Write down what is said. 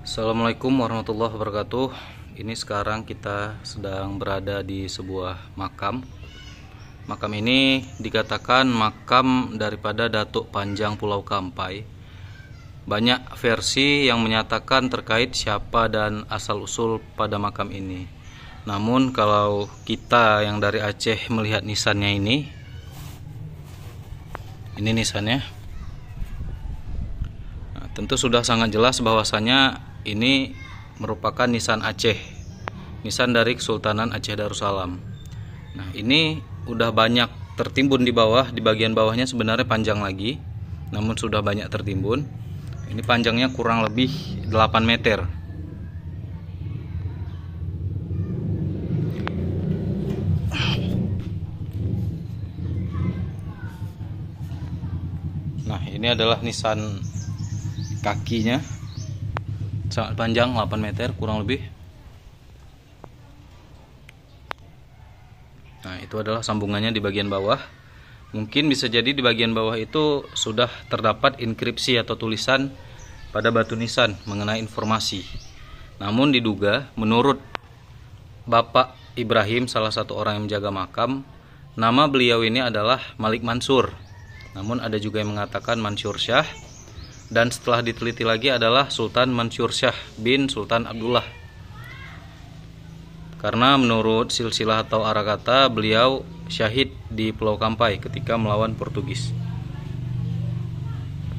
Assalamualaikum warahmatullahi wabarakatuh. Ini sekarang kita sedang berada di sebuah makam. Makam ini dikatakan makam daripada Datuk Panjang Pulau Kampai. Banyak versi yang menyatakan terkait siapa dan asal-usul pada makam ini. Namun kalau kita yang dari Aceh melihat nisannya ini nisannya. Tentu sudah sangat jelas bahwasanya ini merupakan nisan Aceh, nisan dari Kesultanan Aceh Darussalam. Nah, ini udah banyak tertimbun di bawah, di bagian bawahnya sebenarnya panjang lagi, namun sudah banyak tertimbun. Ini panjangnya kurang lebih 8 meter. Nah, ini adalah nisan kakinya, sangat panjang, 8 meter kurang lebih. Nah, itu adalah sambungannya di bagian bawah. Mungkin bisa jadi di bagian bawah itu sudah terdapat inskripsi atau tulisan pada batu nisan mengenai informasi. Namun diduga menurut Bapak Ibrahim, salah satu orang yang menjaga makam, nama beliau ini adalah Malik Mansur. Namun ada juga yang mengatakan Mansur Syah. Dan setelah diteliti lagi adalah Sultan Mansur Syah bin Sultan Abdullah. Karena menurut silsilah atau arah kata beliau syahid di Pulau Kampai ketika melawan Portugis.